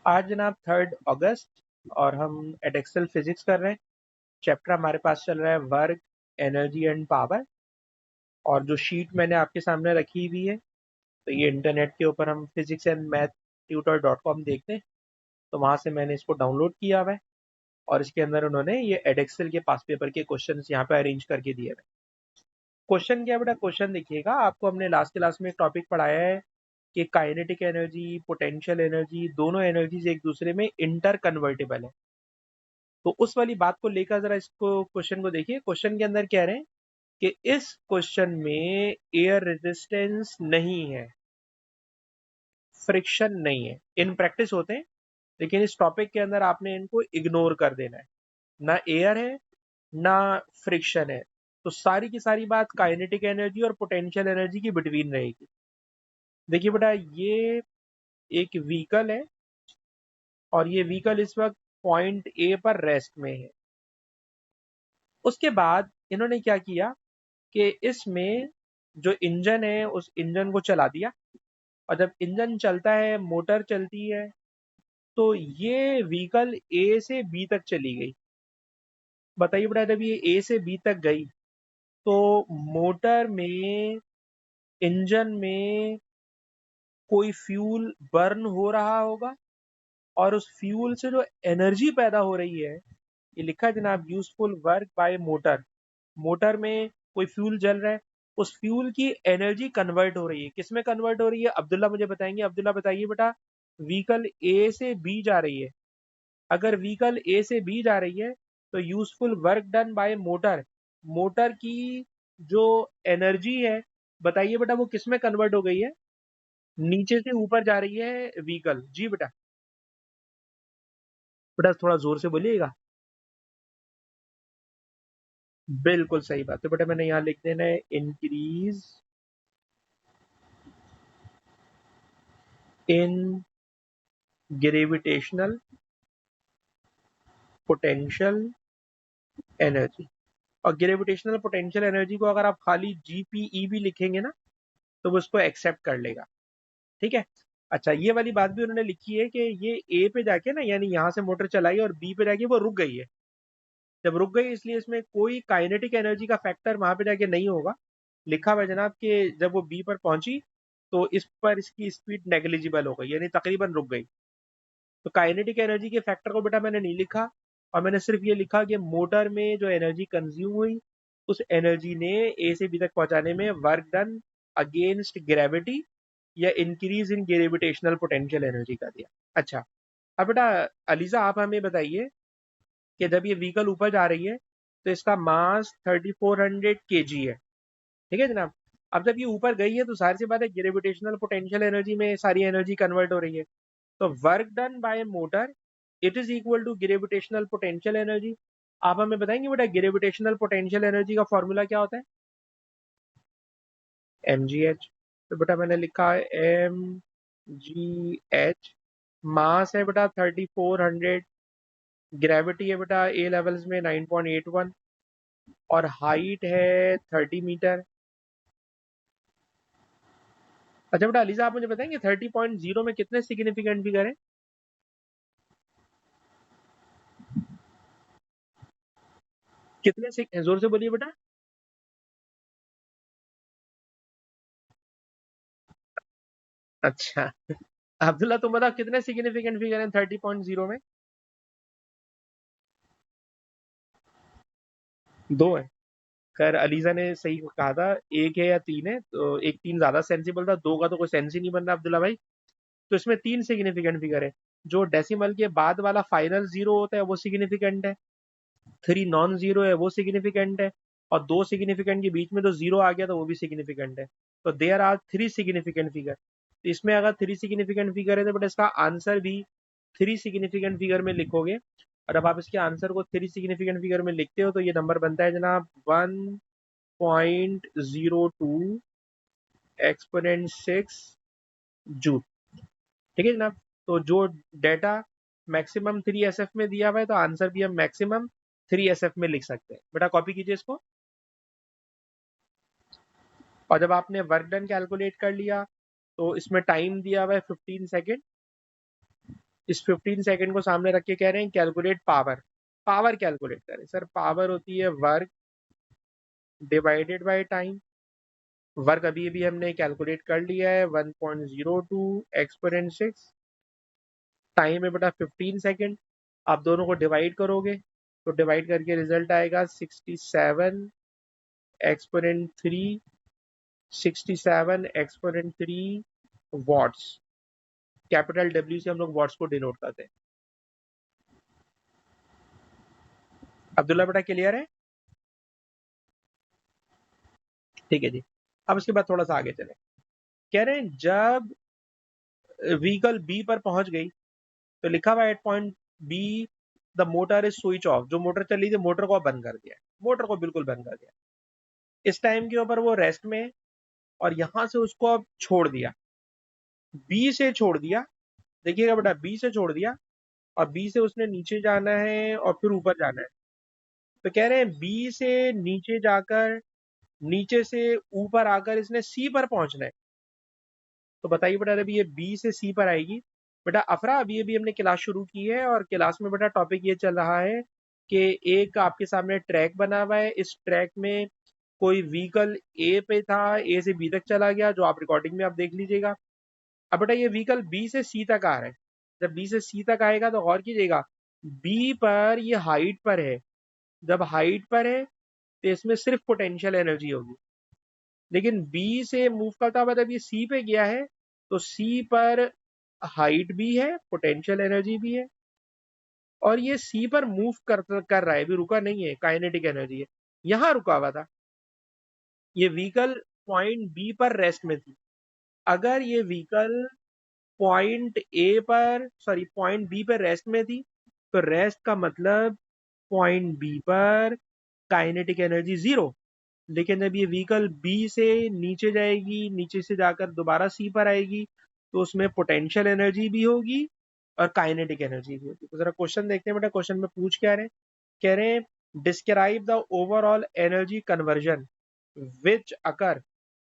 आज जनाब 3 अगस्त और हम एडेक्सल फिजिक्स कर रहे हैं। चैप्टर हमारे पास चल रहा है वर्क, एनर्जी एंड पावर। और जो शीट मैंने आपके सामने रखी हुई है, तो ये इंटरनेट के ऊपर हम फिजिक्स एंड मैथ ट्यूटर.com देखते हैं, तो वहाँ से मैंने इसको डाउनलोड किया हुआ है। और इसके अंदर उन्होंने ये एडेक्सल के पास पेपर के क्वेश्चन यहाँ पे अरेंज करके दिए हुए। क्वेश्चन क्या है बेटा? क्वेश्चन देखिएगा, आपको हमने लास्ट क्लास में एक टॉपिक पढ़ाया है कि काइनेटिक एनर्जी, पोटेंशियल एनर्जी, दोनों एनर्जीज एक दूसरे में इंटर कन्वर्टेबल है। तो उस वाली बात को लेकर जरा इसको क्वेश्चन को देखिए। क्वेश्चन के अंदर कह रहे हैं कि इस क्वेश्चन में एयर रेजिस्टेंस नहीं है, फ्रिक्शन नहीं है। इन प्रैक्टिस होते हैं, लेकिन इस टॉपिक के अंदर आपने इनको इग्नोर कर देना है। ना एयर है, ना फ्रिक्शन है, तो सारी की सारी बात काइनेटिक एनर्जी और पोटेंशियल एनर्जी की बिटवीन रहेगी। देखिए बेटा, ये एक व्हीकल है और ये व्हीकल इस वक्त पॉइंट ए पर रेस्ट में है। उसके बाद इन्होंने क्या किया कि इसमें जो इंजन है उस इंजन को चला दिया, और जब इंजन चलता है, मोटर चलती है, तो ये व्हीकल ए से बी तक चली गई। बताइए बेटा, जब ये ए से बी तक गई तो मोटर में, इंजन में कोई फ्यूल बर्न हो रहा होगा, और उस फ्यूल से जो एनर्जी पैदा हो रही है, ये लिखा है जनाब, useful work by motor. Motor में कोई फ्यूल जल रहा है, उस फ्यूल की एनर्जी कन्वर्ट हो रही है। किस में कन्वर्ट हो रही है? अब्दुल्ला मुझे बताएंगे। अब्दुल्ला बताइए बेटा, व्हीकल ए से बी जा रही है। अगर व्हीकल ए से बी जा रही है तो useful work done by motor, motor की जो एनर्जी है, बताइए बेटा, वो किस में कन्वर्ट हो गई है? नीचे से ऊपर जा रही है व्हीकल। जी बेटा। बेटा थोड़ा जोर से बोलिएगा। बिल्कुल सही बात है बेटा, मैंने यहाँ लिख देना है increase in gravitational potential energy. और ग्रेविटेशनल पोटेंशियल एनर्जी को अगर आप खाली जीपीई भी लिखेंगे ना, तो वो उसको एक्सेप्ट कर लेगा। ठीक है। अच्छा, ये वाली बात भी उन्होंने लिखी है कि ये ए पे जाके ना, यानी यहाँ से मोटर चलाई और बी पे जाके वो रुक गई है। जब रुक गई, इसलिए इसमें कोई काइनेटिक एनर्जी का फैक्टर वहां पे जाके नहीं होगा। लिखा हुआ है जनाब कि जब वो बी पर पहुंची तो इस पर इसकी स्पीड नेग्लिजिबल हो गई, यानी तकरीबन रुक गई। तो काइनेटिक एनर्जी के फैक्टर को बेटा मैंने नहीं लिखा, और मैंने सिर्फ ये लिखा कि मोटर में जो एनर्जी कंज्यूम हुई, उस एनर्जी ने ए से बी तक पहुंचाने में वर्क डन अगेंस्ट ग्रेविटी या increase in gravitational potential energy का दिया। अच्छा, अब बेटा अलीजा आप हमें बताइए कि जब ये व्हीकल ऊपर जा रही है तो इसका मास 3400 kg है। ठीक है जनाब। अब जब ये ऊपर गई है तो जाहिर सी बात है ग्रेविटेशनल पोटेंशियल एनर्जी में सारी एनर्जी कन्वर्ट हो रही है। तो work done by motor it is equal to gravitational potential energy. आप हमें बताएंगे बेटा, ग्रेविटेशनल पोटेंशियल एनर्जी का फॉर्मूला क्या होता है? mgh। तो बेटा मैंने लिखा है mgh। मास है बेटा 3400, ग्रेविटी है बेटा ए लेवल्स में 9.81, और हाइट है 30 मीटर। अच्छा बेटा अलीजा आप मुझे बताएंगे 30.0 में कितने सिग्निफिकेंट फिगर है? कितने जोर से बोलिए बेटा। अच्छा, अब्दुल्ला तुम बताओ कितने सिग्निफिकेंट फिगर हैं 30.0 में? दो है। खैर अलीजा ने सही कहा था, एक है या तीन है, तो एक तीन ज्यादा सेंसिबल था, दो का तो कोई सेंस ही नहीं बन रहा अब्दुल्ला भाई। तो इसमें तीन सिग्निफिकेंट फिगर है। जो डेसिमल के बाद वाला फाइनल जीरो होता है वो सिग्निफिकेंट है, थ्री नॉन जीरो है वो सिग्निफिकेंट है, और दो सिग्निफिकेंट के बीच में तो जीरो आ गया तो वो भी सिग्निफिकेंट है। तो there are three significant figure. तो इसमें अगर थ्री सिग्निफिकेंट फिगर है तो बट इसका आंसर भी थ्री सिग्निफिकेंट फिगर में लिखोगे। और अब आप इसके आंसर को थ्री सिग्निफिकेंट फिगर में लिखते हो तो ये नंबर बनता है जनाब 1.02 एक्सपोनेंट 6 जूल। ठीक है जनाब। तो जो डेटा मैक्सिमम 3SF में दिया हुआ है, तो आंसर भी हम मैक्सिमम 3SF में लिख सकते हैं। बेटा कॉपी कीजिए इसको। और जब आपने वर्क डन कैलकुलेट कर लिया तो इसमें टाइम दिया हुआ है 15 सेकेंड। इस 15 सेकंड को सामने रख के कह रहे हैं कैलकुलेट पावर। पावर कैलकुलेट करें सर, पावर होती है work divided by time. Work अभी अभी हमने कैलकुलेट कर लिया है 1.02 एक्सपोनेंट 6, टाइम है बेटा 15 सेकंड। आप दोनों को डिवाइड करोगे तो डिवाइड करके रिजल्ट आएगा 67 exponent 3, 67 exponent 3 watts. Capital W से हम लोग वॉट्स को डिनोट करते हैं। अब्दुल्ला बेटा क्लियर है? ठीक है जी। अब उसके बाद थोड़ा सा आगे चले। कह रहे हैं जब व्हीकल बी पर पहुंच गई तो लिखा हुआ at point B the motor is switch off. जो मोटर चल रही थी मोटर को बंद कर दिया, मोटर को बिल्कुल बंद कर दिया। इस टाइम के ऊपर वो रेस्ट में है और यहां से उसको अब छोड़ दिया, बी से छोड़ दिया। देखिएगा बेटा, बी से छोड़ दिया और बी से उसने नीचे जाना है और फिर ऊपर जाना है। तो कह रहे हैं बी से नीचे जाकर, नीचे से ऊपर आकर इसने सी पर पहुंचना है। तो बताइए बेटा, अभी ये बी से सी पर आएगी। बेटा अफरा, अभी अभी हमने क्लास शुरू की है और क्लास में बेटा टॉपिक ये चल रहा है कि एक आपके सामने ट्रैक बना हुआ है। इस ट्रैक में कोई व्हीकल ए पे था, ए से बी तक चला गया, जो आप रिकॉर्डिंग में आप देख लीजिएगा। अब बेटा ये व्हीकल बी से सी तक आ रहा है। जब बी से सी तक आएगा तो गौर कीजिएगा, बी पर ये हाइट पर है। जब हाइट पर है तो इसमें सिर्फ पोटेंशियल एनर्जी होगी। लेकिन बी से मूव करता हुआ जब ये सी पे गया है तो सी पर हाइट भी है, पोटेंशियल एनर्जी भी है, और ये सी पर मूव कर रहा है, भी रुका नहीं है, काइनेटिक एनर्जी है। यहां रुका हुआ था। ये व्हीकल पॉइंट बी पर रेस्ट में थी। अगर ये व्हीकल पॉइंट ए पर, सॉरी पॉइंट बी पर रेस्ट में थी, तो रेस्ट का मतलब पॉइंट बी पर काइनेटिक एनर्जी जीरो। लेकिन जब ये व्हीकल बी से नीचे जाएगी, नीचे से जाकर दोबारा सी पर आएगी, तो उसमें पोटेंशियल एनर्जी भी होगी और काइनेटिक एनर्जी भी होगी। तो जरा क्वेश्चन देखते हैं बेटा, क्वेश्चन में पूछ क्या रहे हैं। कह रहे हैं describe the overall energy conversion which occur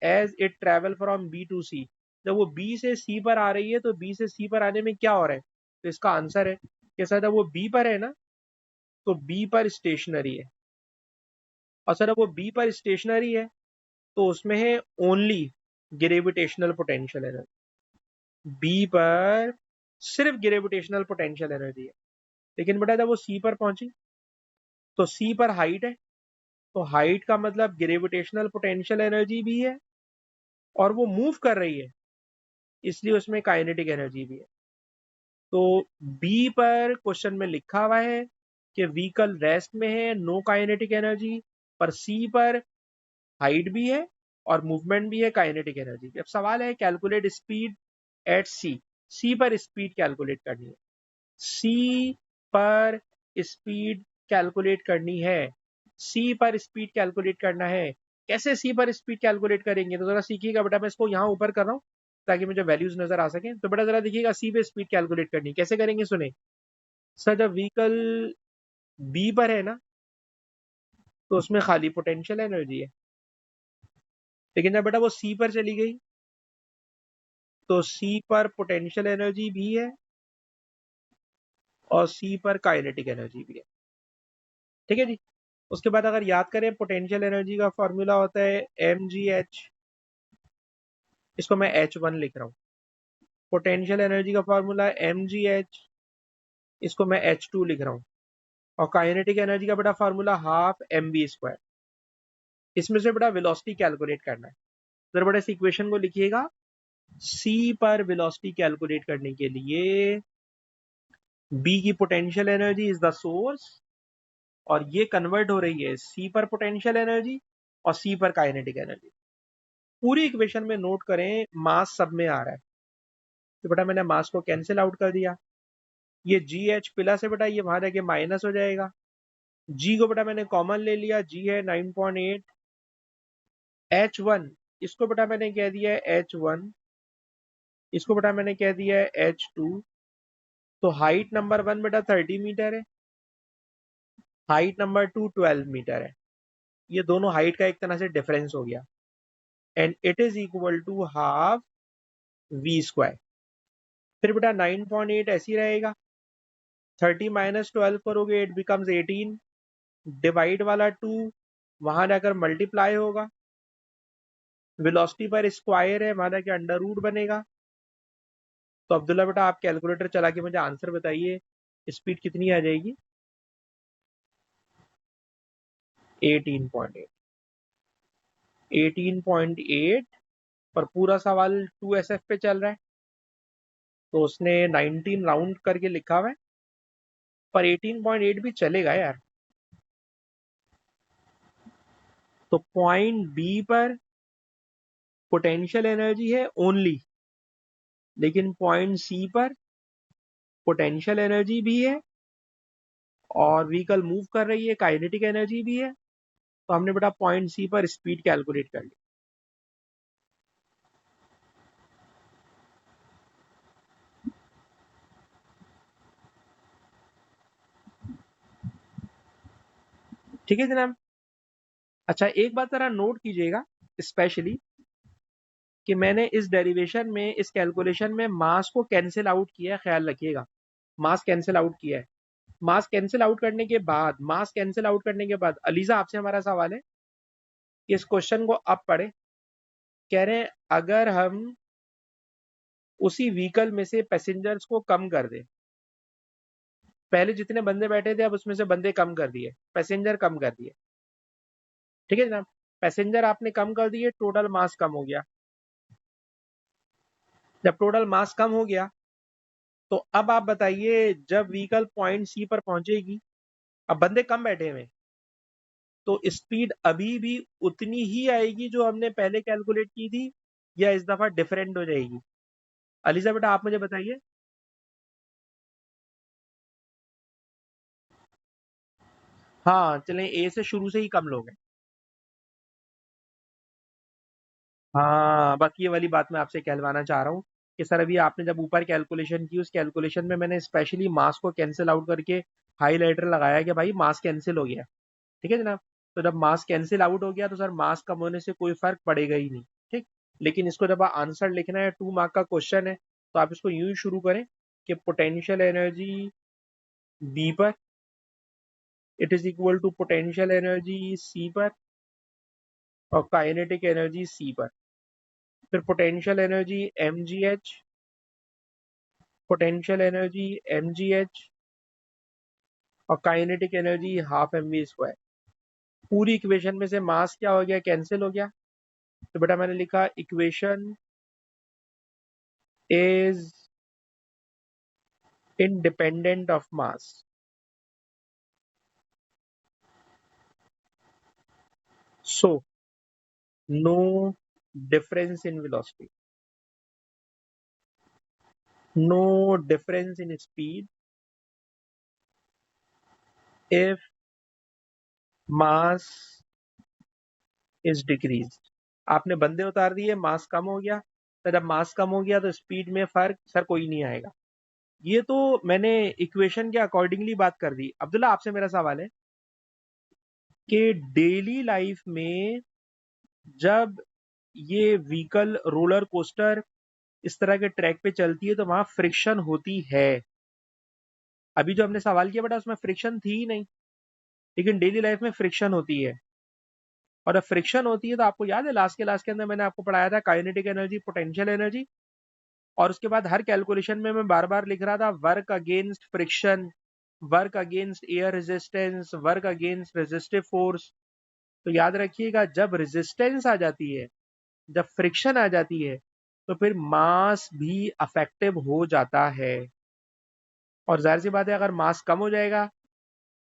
as it travel from B to C. जब वो बी से सी पर आ रही है तो बी से सी पर आने में क्या हो रहा है? तो इसका आंसर है कि सर जब वो बी पर है ना, तो बी पर स्टेशनरी है। और सर जब वो बी पर स्टेशनरी है तो उसमें है only gravitational potential energy. B पर सिर्फ ग्रेविटेशनल पोटेंशियल एनर्जी है। लेकिन बेटा जब वो सी पर पहुंची तो सी पर हाइट है, तो हाइट का मतलब ग्रेविटेशनल पोटेंशियल एनर्जी भी है और वो मूव कर रही है, इसलिए उसमें काइनेटिक एनर्जी भी है। तो बी पर क्वेश्चन में लिखा हुआ है कि व्हीकल रेस्ट में है, नो काइनेटिक एनर्जी, पर सी पर हाइट भी है और मूवमेंट भी है, काइनेटिक एनर्जी भी। अब सवाल है कैलकुलेट स्पीड एट सी। सी पर स्पीड कैलकुलेट करनी है। सी पर स्पीड कैलकुलेट करनी है। सी पर स्पीड कैलकुलेट करना है। कैसे सी पर स्पीड कैलकुलेट करेंगे? तो जरा सीखिएगा बेटा, मैं इसको यहाँ ऊपर कर रहा हूँ ताकि मुझे वैल्यूज नजर आ सके। तो बेटा जरा देखिएगा, सी पे स्पीड कैलकुलेट करनी कैसे करेंगे, सुने। सर जब व्हीकल बी पर है ना, तो उसमें खाली पोटेंशियल एनर्जी है। लेकिन जब बेटा वो सी पर चली गई तो सी पर पोटेंशियल एनर्जी भी है और सी पर काइनेटिक एनर्जी भी है। ठीक है जी। उसके बाद अगर याद करें, पोटेंशियल एनर्जी का फॉर्मूला होता है mgh। इसको मैं h1 लिख रहा हूँ। पोटेंशियल एनर्जी का फॉर्मूला mgh, इसको मैं h2 लिख रहा हूँ। और काइनेटिक एनर्जी का बेटा फॉर्मूला हाफ mv²। इसमें से बेटा वेलोसिटी कैलकुलेट करना है। तो बेटा इस इक्वेशन को लिखिएगा। c पर वेलोसिटी कैलकुलेट करने के लिए b की potential energy is the source, और ये कन्वर्ट हो रही है सी पर पोटेंशियल एनर्जी और सी पर काइनेटिक एनर्जी। पूरी इक्वेशन में नोट करें, मास सब में आ रहा है, तो बेटा मैंने मास को कैंसिल आउट कर दिया। ये जी एच प्लस है बेटा, ये वहां जाके माइनस हो जाएगा। जी को बेटा मैंने कॉमन ले लिया, जी है 9.8। H1, इसको बेटा मैंने कह दिया है H1, इसको बेटा मैंने कह दिया है H2। तो हाइट नंबर 1 बेटा 30 मीटर है, हाइट नंबर 2 12 मीटर है। ये दोनों हाइट का एक तरह से डिफरेंस हो गया, and it is equal to half v²। फिर बेटा 9.8 ऐसे ही रहेगा, 30 माइनस 12 करोगे इट बिकम्स 18, डिवाइड वाला 2 वहां जाकर मल्टीप्लाई होगा, वेलोसिटी पर स्क्वायर है वहां जाके अंडर रूट बनेगा। तो अब्दुल्ला बेटा आप कैलकुलेटर चला के मुझे आंसर बताइए, स्पीड कितनी आ जाएगी? 18.8। 18.8 पर पूरा सवाल 2SF पे चल रहा है, तो उसने 19 राउंड करके लिखा हुआ है, पर 18.8 भी चलेगा यार। तो पॉइंट बी पर पोटेंशियल एनर्जी है ओनली, लेकिन पॉइंट सी पर पोटेंशियल एनर्जी भी है और व्हीकल मूव कर रही है, काइनेटिक एनर्जी भी है। तो हमने बेटा पॉइंट सी पर स्पीड कैलकुलेट कर ली। ठीक है जनाब। अच्छा एक बात जरा नोट कीजिएगा स्पेशली, कि मैंने इस डेरिवेशन में, इस कैलकुलेशन में मास को कैंसिल आउट किया है, ख्याल रखिएगा। मास कैंसिल आउट किया है। मास कैंसिल आउट करने के बाद, मास कैंसिल आउट करने के बाद अलीजा आपसे हमारा सवाल है कि इस क्वेश्चन को अब पढ़े। कह रहे हैं अगर हम उसी व्हीकल में से पैसेंजर्स को कम कर दें, पहले जितने बंदे बैठे थे अब उसमें से बंदे कम कर दिए, पैसेंजर कम कर दिए। ठीक है जनाब, पैसेंजर आपने कम कर दिए, टोटल मास कम हो गया। जब टोटल मास कम हो गया तो अब आप बताइए, जब व्हीकल पॉइंट सी पर पहुंचेगी, अब बंदे कम बैठे हुए, तो स्पीड अभी भी उतनी ही आएगी जो हमने पहले कैलकुलेट की थी, या इस दफा डिफरेंट हो जाएगी? अलीजा बेटा आप मुझे बताइए। हाँ चलें, ए से शुरू से ही कम लोग हैं। हाँ बस ये वाली बात मैं आपसे कहलवाना चाह रहा हूँ कि सर अभी आपने जब ऊपर कैलकुलेशन की, उस कैलकुलेशन में मैंने स्पेशली मास को कैंसिल आउट करके हाईलाइटर लगाया कि भाई मास कैंसिल हो गया। ठीक है जनाब। तो जब मास कैंसिल आउट हो गया तो सर मास कम होने से कोई फर्क पड़ेगा ही नहीं। ठीक। लेकिन इसको जब आंसर लिखना है, 2 मार्क का क्वेश्चन है, तो आप इसको यूं ही शुरू करें कि पोटेंशियल एनर्जी बी पर it is equal to potential energy C पर और काइनेटिक एनर्जी सी पर। फिर potential energy M G H, potential energy M G H और kinetic energy half M V square. पूरी इक्वेशन में से मास क्या हो गया, कैंसिल हो गया। तो बेटा मैंने लिखा equation is independent of mass. So, no difference in velocity, no difference in speed if mass is decreased. आपने बंदे उतार दिए, मास कम हो गया, तो जब मास कम हो गया तो स्पीड में फर्क सर कोई नहीं आएगा। ये तो मैंने इक्वेशन के अकॉर्डिंगली बात कर दी। अब्दुल्ला आपसे मेरा सवाल है कि डेली लाइफ में जब ये व्हीकल रोलर कोस्टर इस तरह के ट्रैक पे चलती है तो वहां फ्रिक्शन होती है। अभी जो हमने सवाल किया बेटा उसमें फ्रिक्शन थी ही नहीं, लेकिन डेली लाइफ में फ्रिक्शन होती है। और जब फ्रिक्शन होती है तो आपको याद है लास्ट के लास्ट के अंदर मैंने आपको पढ़ाया था काइनेटिक एनर्जी, पोटेंशियल एनर्जी, और उसके बाद हर कैलकुलेशन में मैं बार बार लिख रहा था work against friction, work against air resistance, work against resistive force. तो याद रखिएगा, जब रेजिस्टेंस आ जाती है, जब फ्रिक्शन आ जाती है, तो फिर मास भी अफेक्टिव हो जाता है। और जाहिर सी बात है अगर मास कम हो जाएगा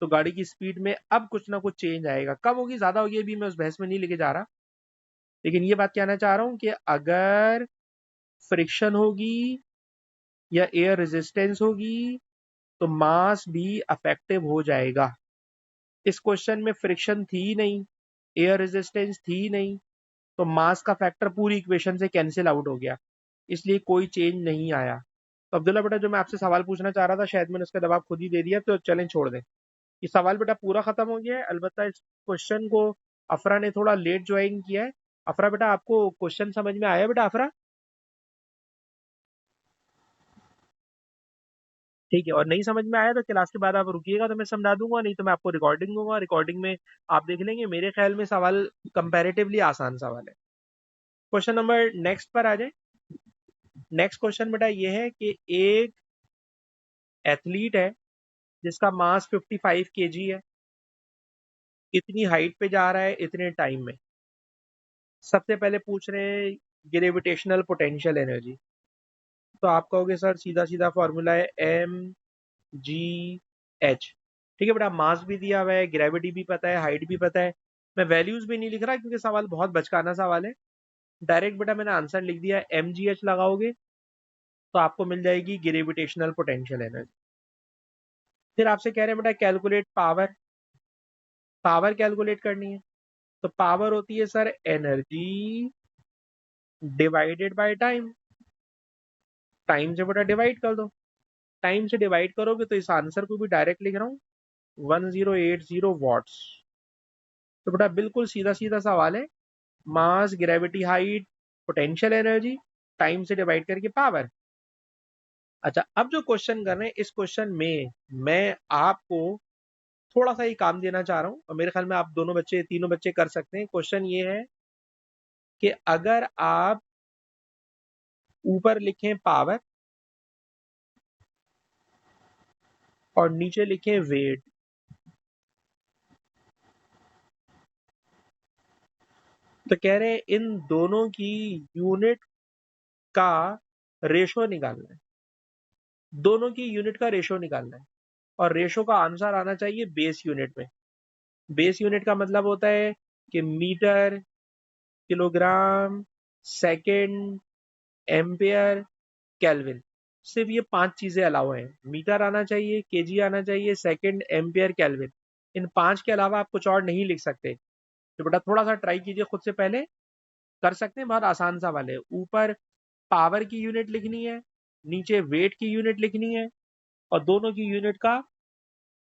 तो गाड़ी की स्पीड में अब कुछ ना कुछ चेंज आएगा। कम होगी ज्यादा होगी भी मैं उस बहस में नहीं लेके जा रहा, लेकिन ये बात कहना चाह रहा हूं कि अगर फ्रिक्शन होगी या एयर रेजिस्टेंस होगी तो मास भी अफेक्टिव हो जाएगा। इस क्वेश्चन में फ्रिक्शन थी ही नहीं, एयर रेजिस्टेंस थी ही नहीं, तो मास का फैक्टर पूरी इक्वेशन से कैंसिल आउट हो गया, इसलिए कोई चेंज नहीं आया। तो अब्दुल्ला बेटा जो मैं आपसे सवाल पूछना चाह रहा था शायद मैंने उसका जवाब खुद ही दे दिया, तो चलें छोड़ दें। ये सवाल बेटा पूरा खत्म हो गया है। अलबत्ता इस क्वेश्चन को अफरा ने थोड़ा लेट ज्वाइन किया है। अफरा बेटा आपको क्वेश्चन समझ में आया बेटा? अफरा ठीक है, और नहीं समझ में आया तो क्लास के बाद आप रुकिएगा तो मैं समझा दूंगा, नहीं तो मैं आपको रिकॉर्डिंग दूंगा, रिकॉर्डिंग में आप देख लेंगे। मेरे ख्याल में सवाल कंपैरेटिवली आसान सवाल है। क्वेश्चन नंबर नेक्स्ट पर आ जाए। नेक्स्ट क्वेश्चन बेटा ये है कि एक एथलीट है जिसका मास 55 केजी है, इतनी हाइट पे जा रहा है इतने टाइम में। सबसे पहले पूछ रहे हैं ग्रेविटेशनल पोटेंशियल एनर्जी। तो आप कहोगे सर सीधा सीधा फॉर्मूला है mgh। ठीक है बेटा, मास भी दिया हुआ है, ग्रेविटी भी पता है, हाइट भी पता है। मैं वैल्यूज भी नहीं लिख रहा क्योंकि सवाल बहुत बचकाना सवाल है। डायरेक्ट बेटा मैंने आंसर लिख दिया, mgh लगाओगे तो आपको मिल जाएगी ग्रेविटेशनल पोटेंशियल एनर्जी। फिर आपसे कह रहे हैं बेटा कैलकुलेट पावर। पावर कैलकुलेट करनी है, तो पावर होती है sir energy divided by time. Time से बेटा डिवाइड कर दो। टाइम से डिवाइड करोगे तो इस आंसर को भी डायरेक्ट लिख रहा हूँ 1080 वॉट्स। तो बेटा बिल्कुल सीधा सीधा सवाल है, mass, gravity, height, potential energy, time से डिवाइड करके पावर। अच्छा, अब जो क्वेश्चन कर रहे हैं इस क्वेश्चन में मैं आपको थोड़ा सा ही काम देना चाह रहा हूँ, और मेरे ख्याल में आप दोनों बच्चे, तीनों बच्चे कर सकते हैं। क्वेश्चन ये है कि अगर आप ऊपर लिखें पावर और नीचे लिखें वेट, तो कह रहे हैं इन दोनों की यूनिट का रेशो निकालना है। दोनों की यूनिट का रेशो निकालना है, और रेशो का आंसर आना चाहिए बेस यूनिट में। बेस यूनिट का मतलब होता है कि metre, kilogram, second, ampere, kelvin. सिर्फ ये 5 चीजें अलाउ हैं। मीटर आना चाहिए, केजी आना चाहिए, सेकंड, एम्पियर, केल्विन। इन 5 के अलावा आप कुछ और नहीं लिख सकते। तो बेटा थोड़ा सा ट्राई कीजिए खुद से, पहले कर सकते हैं, बहुत आसान सवाल है। ऊपर पावर की यूनिट लिखनी है, नीचे वेट की यूनिट लिखनी है, और दोनों की यूनिट का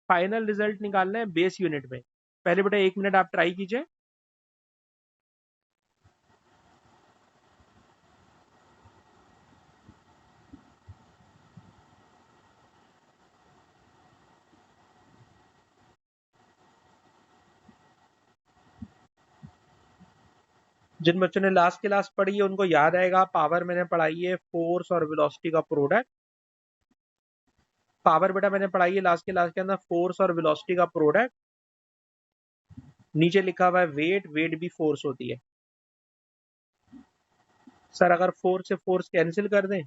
फाइनल रिजल्ट निकालना है बेस यूनिट में। पहले बेटा 1 मिनट आप ट्राई कीजिए। जिन बच्चों ने लास्ट क्लास पढ़ी है उनको याद आएगा, पावर मैंने पढ़ाई है फोर्स और वेलोसिटी का प्रोडक्ट। पावर बेटा मैंने पढ़ाई है लास्ट क्लास के अंदर फोर्स और वेलोसिटी का प्रोडक्ट। नीचे लिखा हुआ है वेट, वेट भी फोर्स होती है। सर अगर फोर्स से फोर्स कैंसिल कर दें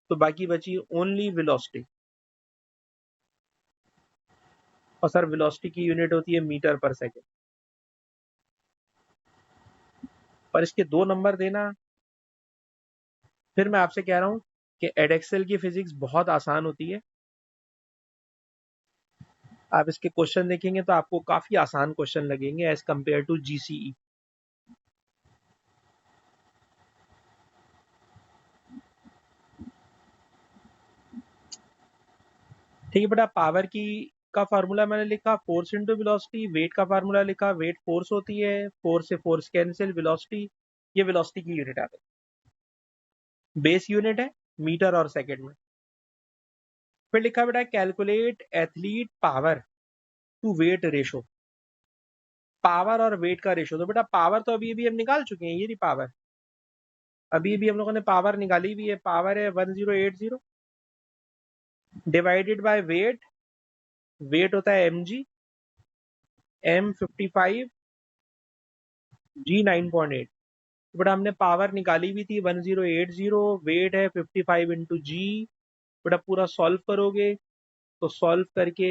तो बाकी बची ओनली वेलोसिटी, और सर वेलोसिटी की यूनिट होती है मीटर पर सेकेंड। पर इसके 2 नंबर देना। फिर मैं आपसे कह रहा हूं कि एडेक्सल की फिजिक्स बहुत आसान होती है। आप इसके क्वेश्चन देखेंगे तो आपको काफी आसान क्वेश्चन लगेंगे एज कंपेयर टू जीसीई। ठीक है बेटा, पावर की का फार्मूला मैंने लिखा फोर्स इंटू वेलोसिटी, वेट का फार्मूला लिखा, वेट फोर्स होती है, फोर्स से फोर्स कैंसिल, वेलोसिटी, ये वेलोसिटी की यूनिट आती है। बेस यूनिट है मीटर और सेकंड में। फिर लिखा बेटा calculate athlete power to weight ratio. Power और वेट का रेशो, तो बेटा पावर तो अभी अभी हम निकाल चुके हैं, ये रही पावर। अभी अभी हम लोगों ने पावर निकाली भी है। पावर है 1080 डिवाइडेड बाय वेट। वेट होता है mg, m55, g 9.8। बट हमने पावर निकाली भी थी 1080, वेट है 55 इंटू जी। बेटा पूरा सॉल्व करोगे तो सॉल्व करके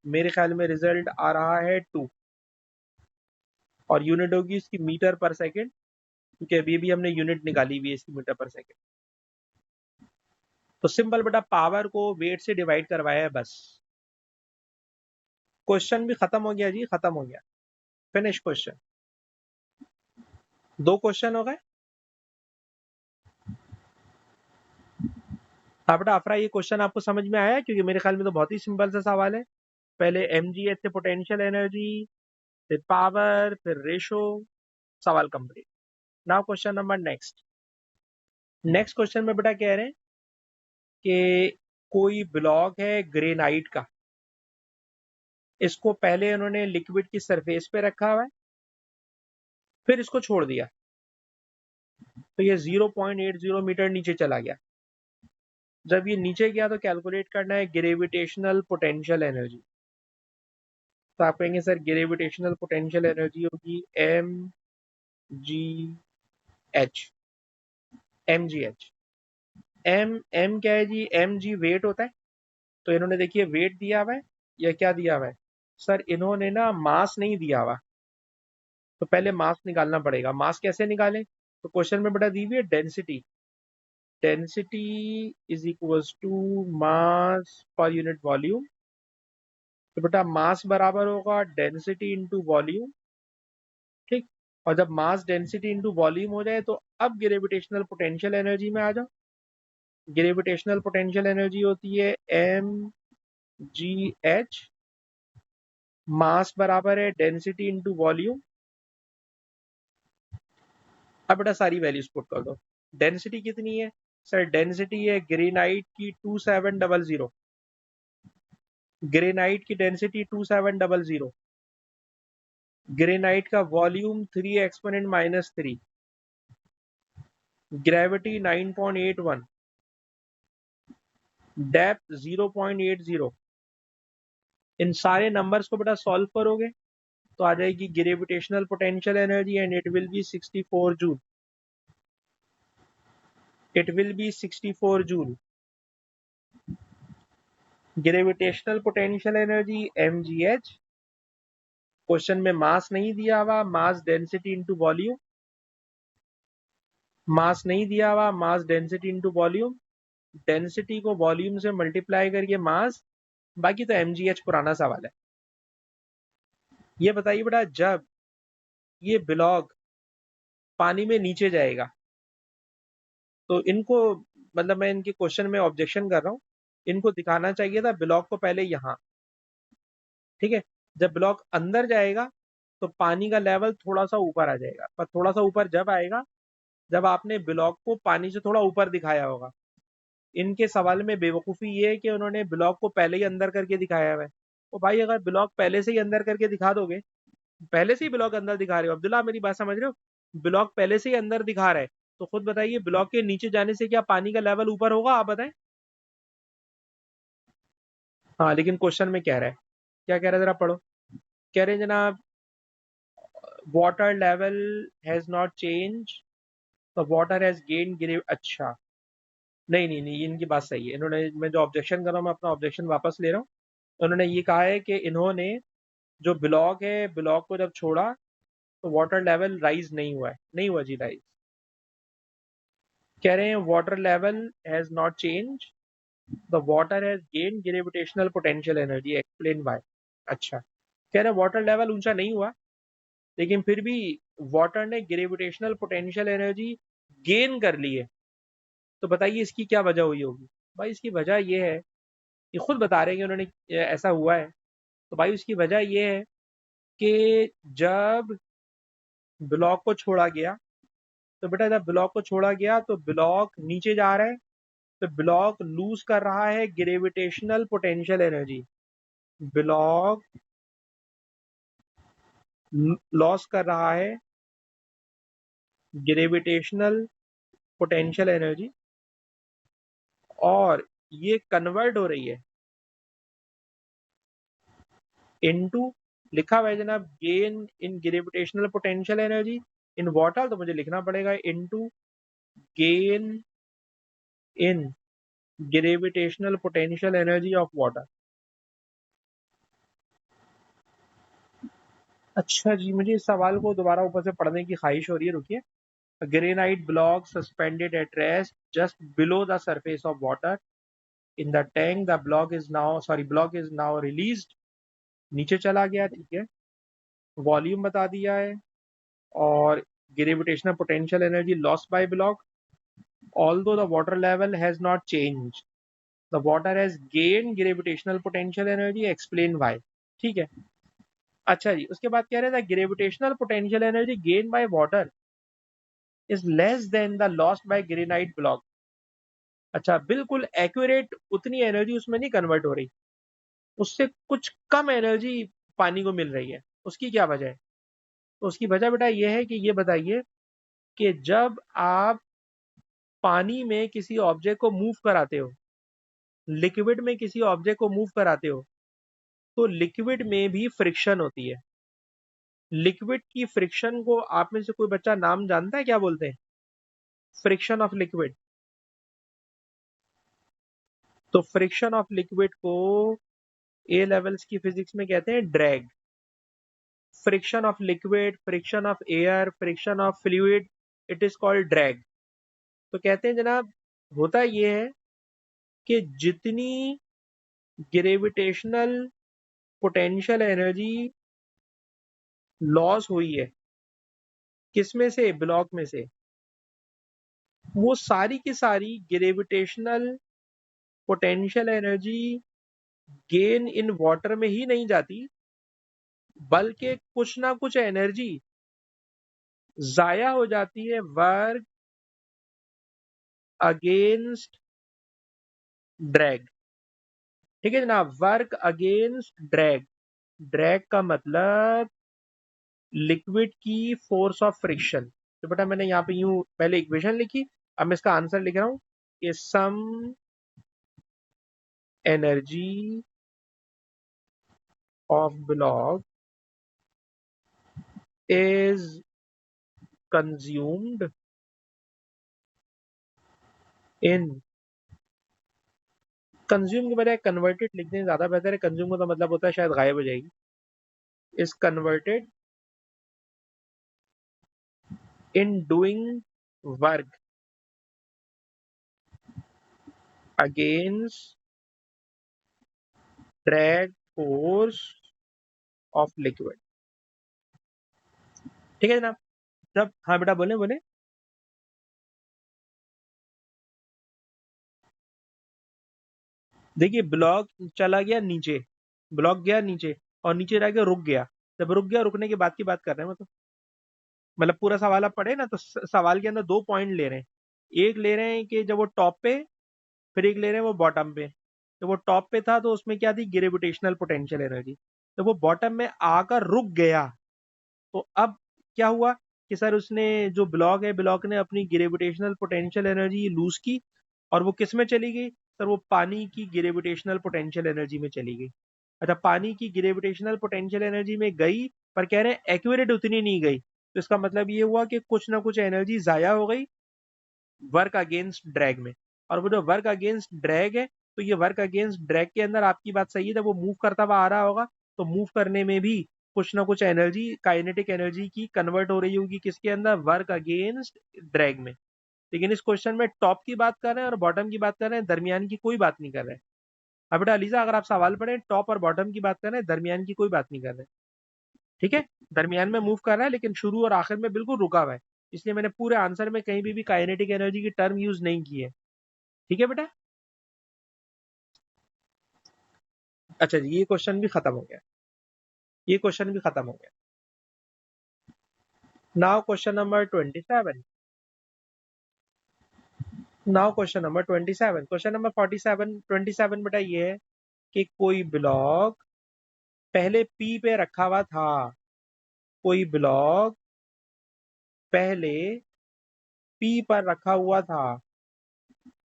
मेरे ख्याल में रिजल्ट आ रहा है 2, और यूनिट होगी इसकी मीटर पर सेकेंड, क्योंकि अभी भी हमने यूनिट निकाली हुई है इसकी मीटर पर सेकेंड। तो सिंपल बेटा पावर को वेट से डिवाइड करवाया है बस। क्वेश्चन भी खत्म हो गया जी, खत्म हो गया, फिनिश क्वेश्चन। 2 क्वेश्चन हो गए। हाँ बेटा अफरा, ये क्वेश्चन आपको समझ में आया? क्योंकि मेरे ख्याल में तो बहुत ही सिंपल सा सवाल है। पहले mgh से पोटेंशियल एनर्जी, फिर पावर, फिर रेशो, सवाल complete. Now question number next. Next question में बेटा कह रहे हैं कि कोई ब्लॉक है ग्रेनाइट का, इसको पहले उन्होंने लिक्विड की सरफेस पे रखा हुआ है, फिर इसको छोड़ दिया, तो ये 0.80 मीटर नीचे चला गया। जब ये नीचे गया तो कैलकुलेट करना है ग्रेविटेशनल पोटेंशियल एनर्जी। तो आप कहेंगे सर ग्रेविटेशनल पोटेंशियल एनर्जी होगी mgh। mgh m क्या है जी? mg वेट होता है। तो इन्होंने देखिए वेट दिया हुआ है या क्या दिया हुआ है? सर इन्होंने ना मास नहीं दिया हुआ, तो पहले मास निकालना पड़ेगा। मास कैसे निकालें? तो क्वेश्चन में बता दी हुई है density. Density is equals to mass पर यूनिट वॉल्यूम। तो बेटा मास बराबर होगा डेंसिटी इंटू वॉल्यूम, ठीक। और जब मास डेंसिटी इंटू वॉल्यूम हो जाए तो अब ग्रेविटेशनल पोटेंशियल एनर्जी में आ जाओ। ग्रेविटेशनल पोटेंशियल एनर्जी होती है mgh, मास बराबर है डेंसिटी इंटू वॉल्यूम। अब बेटा सारी वैल्यूज पुट कर दो। डेंसिटी कितनी है? सर डेंसिटी है ग्रेनाइट की 2700। ग्रेनाइट की डेंसिटी 2700। ग्रेनाइट का वॉल्यूम 3 एक्सपोनेंट -3। ग्रेविटी 9.81। डेप्थ 0.80। इन सारे नंबर्स को बेटा सॉल्व करोगे तो आ जाएगी gravitational potential energy and it will be 64 joule. It will be 64 joule. Gravitational potential energy mgh। Question में मास नहीं दिया हुआ, मास डेंसिटी इंटू वॉल्यूम। मास नहीं दिया हुआ, mass density into volume. Density को वॉल्यूम से मल्टीप्लाई करके मास, बाकी तो mgh पुराना सवाल है। ये बताइए बेटा जब ये ब्लॉक पानी में नीचे जाएगा तो इनको, मतलब मैं इनके क्वेश्चन में ऑब्जेक्शन कर रहा हूँ, इनको दिखाना चाहिए था ब्लॉक को पहले यहाँ, ठीक है। जब ब्लॉक अंदर जाएगा तो पानी का लेवल थोड़ा सा ऊपर आ जाएगा, पर थोड़ा सा ऊपर जब आएगा जब आपने ब्लॉक को पानी से थोड़ा ऊपर दिखाया होगा। इनके सवाल में बेवकूफ़ी ये है कि उन्होंने ब्लॉक को पहले ही अंदर करके दिखाया हुआ है। तो भाई अगर ब्लॉक पहले से ही अंदर करके दिखा दोगे, पहले से ही ब्लॉक अंदर दिखा रहे हो, अब्दुल्ला मेरी बात समझ रहे हो? ब्लॉक पहले से ही अंदर दिखा रहा है, तो खुद बताइए ब्लॉक के नीचे जाने से क्या पानी का लेवल ऊपर होगा? आप बताएं। हाँ लेकिन क्वेश्चन में कह रहा है, क्या कह रहा है जरा पढ़ो। कह रहे हैं जनाब water level has not change, the water has gain grave. अच्छा नहीं नहीं नहीं, इनकी बात सही है। इन्होंने, मैं जो ऑब्जेक्शन कर रहा हूँ मैं अपना ऑब्जेक्शन वापस ले रहा हूँ। उन्होंने ये कहा है कि इन्होंने जो ब्लॉक है, ब्लॉक को जब छोड़ा तो वाटर लेवल राइज नहीं हुआ है। नहीं हुआ जी राइज। कह रहे हैं water level has not change, the water has gain gravitational potential energy, explain why. अच्छा, कह रहे हैं वाटर लेवल ऊंचा नहीं हुआ लेकिन फिर भी वाटर ने ग्रेविटेशनल पोटेंशियल एनर्जी गेन कर ली है। तो बताइए इसकी क्या वजह हुई होगी? भाई इसकी वजह ये है, ये खुद बता रहे हैं कि उन्होंने ऐसा हुआ है। तो भाई उसकी वजह ये है कि जब ब्लॉक को छोड़ा गया, तो बेटा जब ब्लॉक को छोड़ा गया तो ब्लॉक नीचे जा रहा है, तो ब्लॉक लूज कर रहा है gravitational potential energy. Block loss कर रहा है ग्रेविटेशनल पोटेंशियल एनर्जी, और ये कन्वर्ट हो रही है इनटू, लिखा हुआ है जनाब gain in gravitational potential energy in water, तो मुझे लिखना पड़ेगा into gain in gravitational potential energy of water. अच्छा जी, मुझे इस सवाल को दोबारा ऊपर से पढ़ने की ख्वाहिश हो रही है, रुकिए। Granite block suspended at rest just below the surface of water in the tank, the block is now released. नीचे चला गया, ठीक है। वॉल्यूम बता दिया है, और gravitational potential energy lost by block, although the water level has not changed, the water has gained gravitational potential energy, explain why। ठीक है। अच्छा जी, उसके बाद कह रहे थे gravitational potential energy gain by water is less than the lost by granite block. अच्छा, बिल्कुल एक्यूरेट उतनी एनर्जी उसमें नहीं कन्वर्ट हो रही, उससे कुछ कम एनर्जी पानी को मिल रही है। उसकी क्या वजह है? तो उसकी वजह बेटा ये है कि ये बताइए कि जब आप पानी में किसी ऑब्जेक्ट को मूव कराते हो, लिक्विड में किसी ऑब्जेक्ट को मूव कराते हो, तो लिक्विड में भी फ्रिक्शन होती है। लिक्विड की फ्रिक्शन को आप में से कोई बच्चा नाम जानता है, क्या बोलते हैं? Friction of liquid. तो फ्रिक्शन ऑफ लिक्विड को ए लेवल्स की फिजिक्स में कहते हैं drag. Friction of liquid, friction of air, friction of fluid, it is called drag. तो कहते हैं जनाब, होता ये है कि जितनी ग्रेविटेशनल पोटेंशियल एनर्जी लॉस हुई है, किसमें से? ब्लॉक में से, वो सारी की सारी gravitational potential energy gain in water में ही नहीं जाती, बल्कि कुछ ना कुछ एनर्जी जाया हो जाती है वर्क अगेंस्ट ड्रैग। ठीक है जनाब, वर्क अगेंस्ट ड्रैग। ड्रैग का मतलब लिक्विड की फोर्स ऑफ फ्रिक्शन। तो बेटा मैंने यहाँ पे यूं पहले इक्वेशन लिखी, अब मैं इसका आंसर लिख रहा हूं कि some energy of block is consumed in, consume के बजाय कन्वर्टेड लिख दें ज्यादा बेहतर है। कंज्यूम का तो मतलब होता है शायद गायब हो जाएगी। Is converted in doing work against drag force of liquid. ठीक है जनाब। जब, हाँ बेटा बोले बोले। देखिए ब्लॉक चला गया नीचे, ब्लॉक गया नीचे और नीचे रह के रुक गया। जब रुक गया, रुकने के बाद की बात कर रहे हैं मतलब पूरा सवाल आप पढ़े ना, तो सवाल के अंदर दो पॉइंट ले रहे हैं। एक ले रहे हैं कि जब वो टॉप पे, फिर एक ले रहे हैं वो बॉटम पे। तो वो टॉप पे था तो उसमें क्या थी? Gravitational potential energy. तो वो बॉटम में आकर रुक गया, तो अब क्या हुआ कि सर उसने, जो ब्लॉक है, ब्लॉक ने अपनी ग्रेविटेशनल पोटेंशियल एनर्जी लूज की, और वो किस में चली गई? सर वो पानी की ग्रेविटेशनल पोटेंशियल एनर्जी में चली गई। अच्छा, पानी की ग्रेविटेशनल पोटेंशियल एनर्जी में गई, पर कह रहे हैं एक्यूरेट उतनी नहीं गई। तो इसका मतलब ये हुआ कि कुछ ना कुछ एनर्जी जाया हो गई वर्क अगेंस्ट ड्रैग में। और वो जो वर्क अगेंस्ट ड्रैग है, तो ये वर्क अगेंस्ट ड्रैग के अंदर आपकी बात सही है, जब वो मूव करता हुआ आ रहा होगा, तो मूव करने में भी कुछ ना कुछ एनर्जी, काइनेटिक एनर्जी की कन्वर्ट हो रही होगी किसके अंदर? वर्क अगेंस्ट ड्रैग में। लेकिन इस क्वेश्चन में टॉप की बात कर रहे हैं और बॉटम की बात कर रहे हैं, दरमियान की कोई बात नहीं कर रहे हैं। अब बेटा अलीजा, अगर आप सवाल पढ़े, टॉप और बॉटम की बात कर रहे हैं, दरमियान की कोई बात नहीं कर रहे। ठीक है, दरमियान में मूव कर रहा है लेकिन शुरू और आखिर में बिल्कुल रुका हुआ है। इसलिए मैंने पूरे आंसर में कहीं भी काइनेटिक एनर्जी की टर्म यूज नहीं की है। ठीक है बेटा। अच्छा जी, ये क्वेश्चन भी खत्म हो गया, ये क्वेश्चन भी खत्म हो गया। Now question number 27। Now question number 27, question number 47, 27 बेटा ये है कि कोई ब्लॉक पहले पी पे रखा हुआ था, कोई ब्लॉक पहले पी पर रखा हुआ था,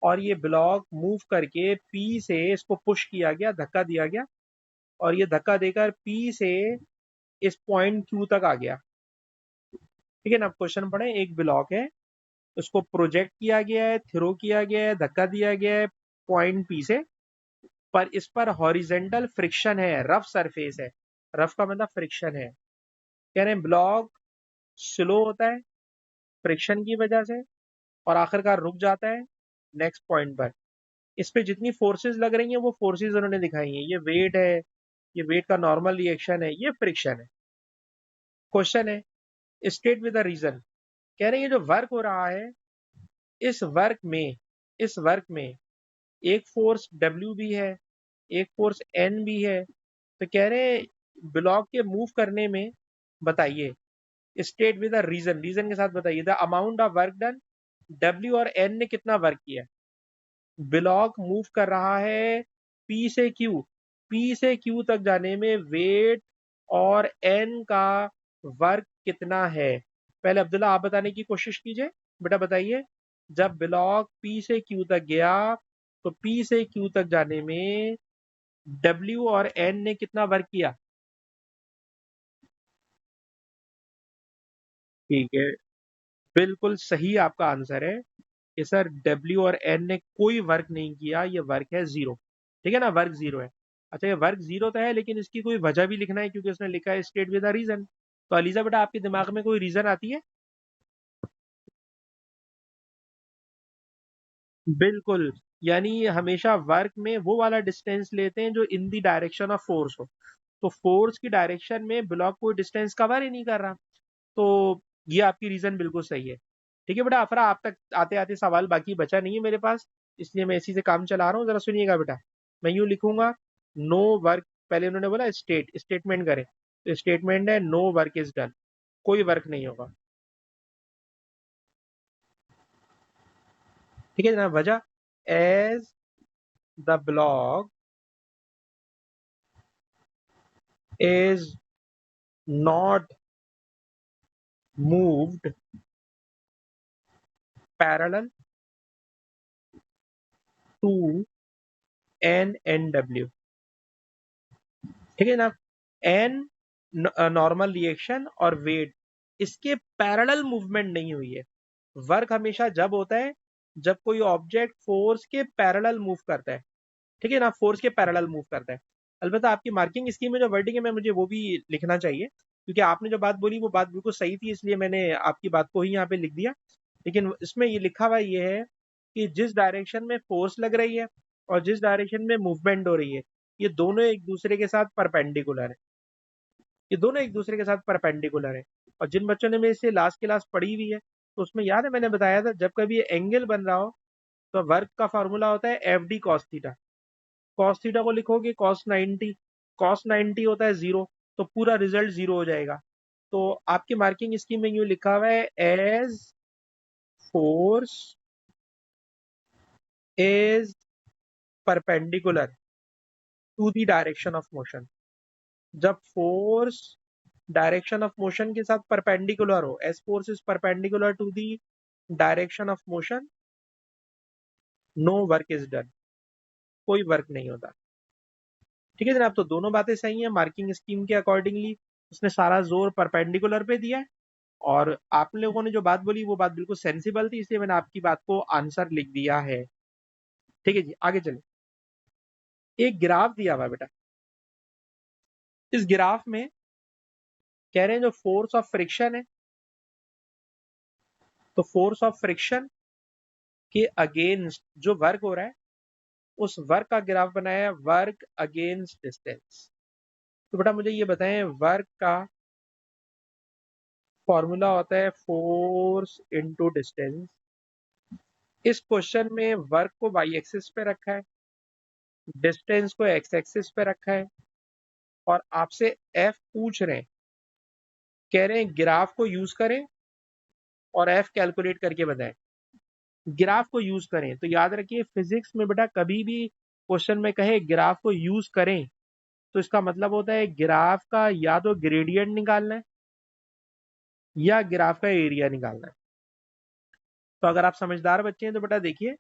और ये ब्लॉक मूव करके पी से इसको पुश किया गया, धक्का दिया गया, और ये धक्का देकर पी से इस पॉइंट क्यू तक आ गया। ठीक है ना। क्वेश्चन पढ़े, एक ब्लॉक है, उसको प्रोजेक्ट किया गया है, थ्रो किया गया है, धक्का दिया गया है पॉइंट पी से, पर इस पर हॉरिजेंटल फ्रिक्शन है, रफ सरफेस है। रफ का मतलब फ्रिक्शन है। कह रहे हैं ब्लॉक स्लो होता है फ्रिक्शन की वजह से, और आखिरकार रुक जाता है नेक्स्ट पॉइंट पर। इस पे जितनी फोर्सेस लग रही हैं वो फोर्सेस उन्होंने दिखाई हैं। ये वेट है, ये वेट का नॉर्मल रिएक्शन है, ये फ्रिक्शन है। क्वेश्चन है स्टेट विद द रीजन। कह रहे हैं ये जो वर्क हो रहा है, इस वर्क में, इस वर्क में एक फोर्स W भी है, एक फोर्स N भी है। तो कह रहे हैं ब्लॉक के मूव करने में, बताइए state with the reason, reason के साथ बताइए the amount of work done. W और N ने कितना वर्क किया? ब्लॉक मूव कर रहा है पी से क्यू, पी से क्यू तक जाने में वेट और एन का वर्क कितना है? पहले अब्दुल्ला आप बताने की कोशिश कीजिए। बेटा बताइए, जब ब्लॉक पी से क्यू तक गया तो पी से क्यू तक जाने में डब्ल्यू और एन ने कितना वर्क किया? ठीक है, बिल्कुल सही आपका आंसर है कि सर डब्ल्यू और एन ने कोई वर्क नहीं किया, ये वर्क है जीरो। ठीक है ना, वर्क जीरो है। अच्छा, ये वर्क जीरो तो है, लेकिन इसकी कोई वजह भी लिखना है, क्योंकि उसने लिखा है स्टेट विद अ रीजन। तो अलीजा बेटा, आपके दिमाग में कोई रीजन आती है? बिल्कुल, यानी हमेशा वर्क में वो वाला डिस्टेंस लेते हैं जो इन दी डायरेक्शन ऑफ फोर्स हो। तो फोर्स की डायरेक्शन में ब्लॉक कोई डिस्टेंस कवर ही नहीं कर रहा। तो ये आपकी रीजन बिल्कुल सही है। ठीक है बेटा, अफरा आप तक आते आते सवाल बाकी बचा नहीं है मेरे पास, इसलिए मैं इसी से काम चला रहा हूँ। जरा सुनिएगा बेटा, मैं यूं लिखूंगा, नो वर्क, पहले उन्होंने बोला स्टेटमेंट करें, तो स्टेटमेंट है नो वर्क इज डन, कोई वर्क नहीं होगा। ठीक है ना, वजह as the block is not moved parallel to n n w। ठीक है ना, एन नॉर्मल रिएक्शन और वेट, इसके पैरेलल मूवमेंट नहीं हुई है। वर्क हमेशा जब होता है जब कोई ऑब्जेक्ट फोर्स के पैरेलल मूव करता है। ठीक है ना, फोर्स के पैरेलल मूव करता है। अलबत्ता आपकी मार्किंग स्कीम में जो वर्डिंग है, मैं मुझे वो भी लिखना चाहिए, क्योंकि आपने जो बात बोली वो बात बिल्कुल सही थी, इसलिए मैंने आपकी बात को ही यहाँ पे लिख दिया। लेकिन इसमें ये लिखा हुआ ये है कि जिस डायरेक्शन में फोर्स लग रही है और जिस डायरेक्शन में मूवमेंट हो रही है, ये दोनों एक दूसरे के साथ परपेंडिकुलर है। ये दोनों एक दूसरे के साथ परपेंडिकुलर है। और जिन बच्चों ने मेरे से लास्ट क्लास पढ़ी हुई है, तो उसमें याद है मैंने बताया था, जब कभी ये एंगल बन रहा हो तो वर्क का फॉर्मूला होता है F D cos theta. Cos theta को लिखोगे कॉस 90, कॉस 90 होता है जीरो, तो पूरा रिजल्ट जीरो हो जाएगा। तो आपकी मार्किंग स्कीम में यूं लिखा हुआ है, as force is perpendicular to the direction of motion. जब फोर्स डायरेक्शन ऑफ मोशन के साथ परपेंडिकुलर हो, as force is perpendicular to the direction of motion, no work is done, कोई वर्क नहीं होता। ठीक है जनाब, तो दोनों बातें सही हैं। मार्किंग स्कीम के अकॉर्डिंगली उसने सारा जोर परपेंडिकुलर पे दिया है, और आप लोगों ने जो बात बोली वो बात बिल्कुल सेंसिबल थी, इसलिए मैंने आपकी बात को आंसर लिख दिया है। ठीक है जी, आगे चले। एक ग्राफ दिया हुआ है बेटा, इस ग्राफ में कह रहे हैं जो फोर्स ऑफ फ्रिक्शन है, तो फोर्स ऑफ फ्रिक्शन के अगेंस्ट जो वर्क हो रहा है, उस वर्क का ग्राफ बनाया है, वर्क अगेंस्ट डिस्टेंस। तो बेटा मुझे ये बताएं, वर्क का फॉर्मूला होता है फोर्स इनटू डिस्टेंस। इस क्वेश्चन में वर्क को वाई एक्सिस पे रखा है, डिस्टेंस को एक्स एक्सिस पे रखा है, और आपसे एफ पूछ रहे हैं, कह रहे हैं ग्राफ को यूज करें और एफ कैलकुलेट करके बताएं। ग्राफ को यूज करें, तो याद रखिए फिजिक्स में बेटा कभी भी क्वेश्चन में कहे ग्राफ को यूज करें, तो इसका मतलब होता है ग्राफ का या तो ग्रेडियंट निकालना है या ग्राफ का एरिया निकालना है। तो अगर आप समझदार बच्चे हैं तो बेटा देखिए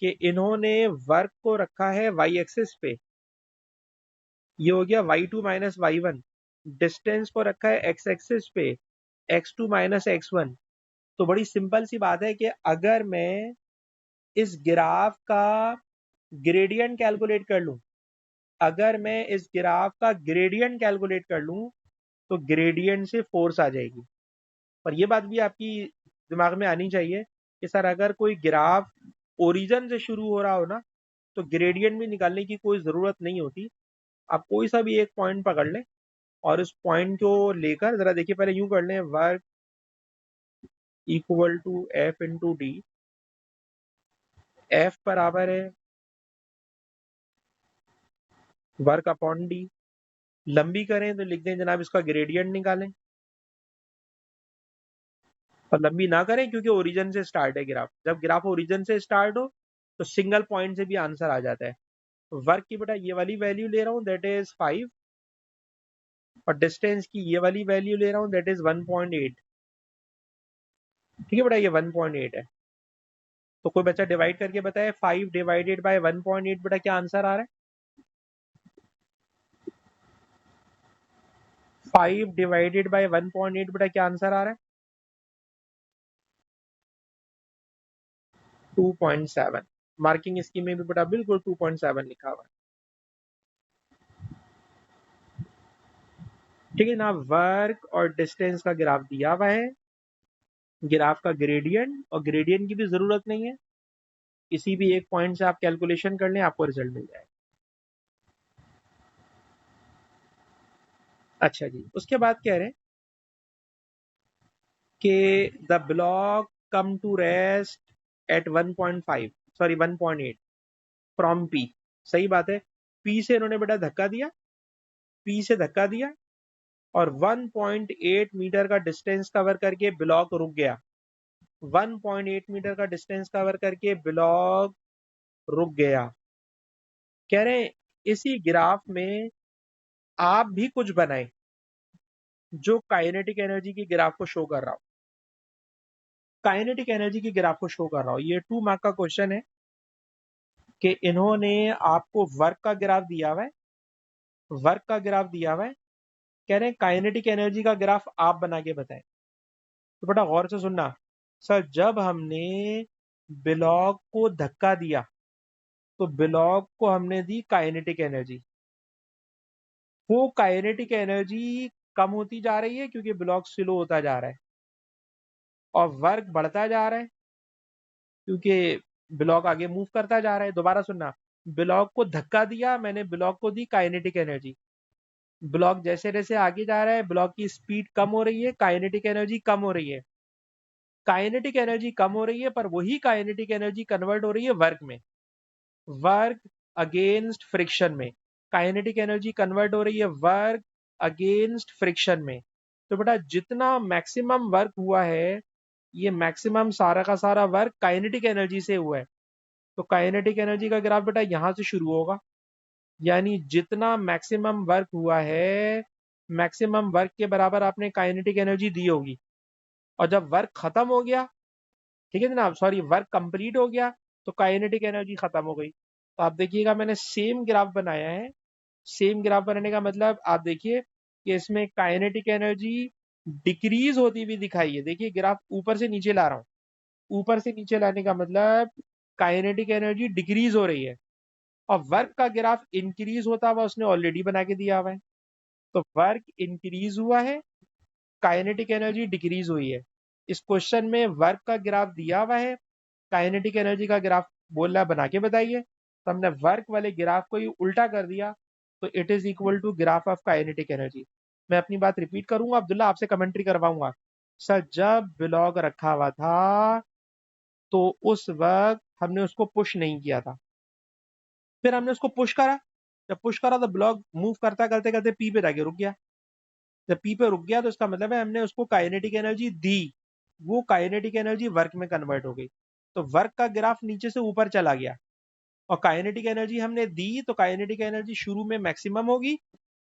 कि इन्होंने वर्क को रखा है वाई एक्सिस पे, ये हो गया y2 minus Y one. Distance को रखा है एक्स एक्सिस पे, x2 माइनस एक्स वन। तो बड़ी सिंपल सी बात है कि अगर मैं इस ग्राफ का ग्रेडियंट कैलकुलेट कर लूं, अगर मैं इस ग्राफ का ग्रेडियंट कैलकुलेट कर लूं, तो ग्रेडियंट से फोर्स आ जाएगी। और ये बात भी आपकी दिमाग में आनी चाहिए कि सर अगर कोई ग्राफ ओरिजिन से शुरू हो रहा हो ना, तो ग्रेडियंट भी निकालने की कोई ज़रूरत नहीं होती। आप कोई सा भी एक पॉइंट पकड़ लें और उस पॉइंट को लेकर जरा देखिए, पहले यूं कर लें, work equal to F into D. F बराबर है वर्क अपॉन डी। लंबी करें तो लिख दें जनाब इसका ग्रेडियंट निकालें, और लंबी ना करें क्योंकि ओरिजिन से स्टार्ट है ग्राफ। जब ग्राफ ओरिजिन से स्टार्ट हो तो सिंगल पॉइंट से भी आंसर आ जाता है। वर्क की बेटा ये वाली वैल्यू ले रहा हूँ, दैट इज 5, और डिस्टेंस की ये वाली वैल्यू ले रहा हूँ, दैट इज 1.8। ठीक है बेटा, ये 1.8 है। तो कोई बच्चा डिवाइड करके बताए 5 डिवाइडेड बाय 1.8, बेटा क्या आंसर आ रहा है? 5 डिवाइडेड बाय 1.8, बेटा क्या आंसर आ रहा है? 2.7। मार्किंग स्कीम में भी बेटा बिल्कुल 2.7 लिखा हुआ है। ठीक है ना, वर्क और डिस्टेंस का ग्राफ दिया हुआ है, ग्राफ का ग्रेडियंट, और ग्रेडियंट की भी जरूरत नहीं है, किसी भी एक पॉइंट से आप कैलकुलेशन कर लें, आपको रिजल्ट मिल जाएगा। अच्छा जी, उसके बाद कह रहे हैं कि the block come to rest at 1.5, sorry 1.8 from P. सही बात है, पी से इन्होंने बेटा धक्का दिया, पी से धक्का दिया और 1.8 मीटर का डिस्टेंस कवर करके ब्लॉक रुक गया। 1.8 मीटर का डिस्टेंस कवर करके ब्लॉक रुक गया। कह रहे हैं इसी ग्राफ में आप भी कुछ बनाए जो काइनेटिक एनर्जी की ग्राफ को शो कर रहा हो, काइनेटिक एनर्जी की ग्राफ को शो कर रहा हो। ये 2 मार्क का क्वेश्चन है कि इन्होंने आपको वर्क का ग्राफ दिया हुआ है, वर्क का ग्राफ दिया हुआ है, कह रहे हैं काइनेटिक एनर्जी का ग्राफ आप बना के बताएं। तो बेटा गौर से सुनना, सर जब हमने ब्लॉक को धक्का दिया तो ब्लॉक को हमने दी काइनेटिक एनर्जी, वो काइनेटिक एनर्जी कम होती जा रही है क्योंकि ब्लॉक स्लो होता जा रहा है, और वर्क बढ़ता जा रहा है क्योंकि ब्लॉक आगे मूव करता जा रहा है। दोबारा सुनना, ब्लॉक को धक्का दिया मैंने, ब्लॉक को दी काइनेटिक एनर्जी, ब्लॉक जैसे जैसे आगे जा रहा है ब्लॉक की स्पीड कम हो रही है, काइनेटिक एनर्जी कम हो रही है, काइनेटिक एनर्जी कम हो रही है, पर वही काइनेटिक एनर्जी कन्वर्ट हो रही है वर्क में, वर्क अगेंस्ट फ्रिक्शन में। काइनेटिक एनर्जी कन्वर्ट हो रही है वर्क अगेंस्ट फ्रिक्शन में। तो बेटा जितना मैक्सिमम वर्क हुआ है, ये मैक्सिमम सारा का सारा वर्क काइनेटिक एनर्जी से हुआ है। तो काइनेटिक एनर्जी का ग्राफ बेटा यहां से शुरू होगा, यानी जितना मैक्सिमम वर्क हुआ है, मैक्सिमम वर्क के बराबर आपने काइनेटिक एनर्जी दी होगी, और जब वर्क खत्म हो गया, ठीक है जनाब, सॉरी वर्क कंप्लीट हो गया, तो काइनेटिक एनर्जी खत्म हो गई। तो आप देखिएगा मैंने सेम ग्राफ बनाया है, सेम ग्राफ बनाने का मतलब आप देखिए कि इसमें काइनेटिक एनर्जी डिक्रीज होती हुई दिखाई है। देखिए ग्राफ ऊपर से नीचे ला रहा हूँ, ऊपर से नीचे लाने का मतलब काइनेटिक एनर्जी डिक्रीज हो रही है, और वर्क का ग्राफ इंक्रीज होता हुआ उसने ऑलरेडी बना के दिया हुआ है। तो वर्क इंक्रीज हुआ है, काइनेटिक एनर्जी डिक्रीज हुई है। इस क्वेश्चन में वर्क का ग्राफ दिया हुआ है, काइनेटिक एनर्जी का ग्राफ बोल रहा है बना के बताइए, तो हमने वर्क वाले ग्राफ को ही उल्टा कर दिया, तो it is equal to graph of kinetic energy. मैं अपनी बात रिपीट करूंगा, अब्दुल्ला आपसे कमेंट्री करवाऊंगा। सर जब ब्लॉक रखा हुआ था तो उस वक्त हमने उसको पुश नहीं किया था, फिर हमने उसको पुश करा, जब पुश करा तो ब्लॉक मूव करता करते करते पी पे जाके रुक गया। जब पी पे रुक गया तो इसका मतलब है हमने उसको काइनेटिक एनर्जी दी, वो काइनेटिक एनर्जी वर्क में कन्वर्ट हो गई, तो वर्क का ग्राफ नीचे से ऊपर चला गया। और काइनेटिक एनर्जी हमने दी तो काइनेटिक एनर्जी शुरू में मैक्सिमम होगी,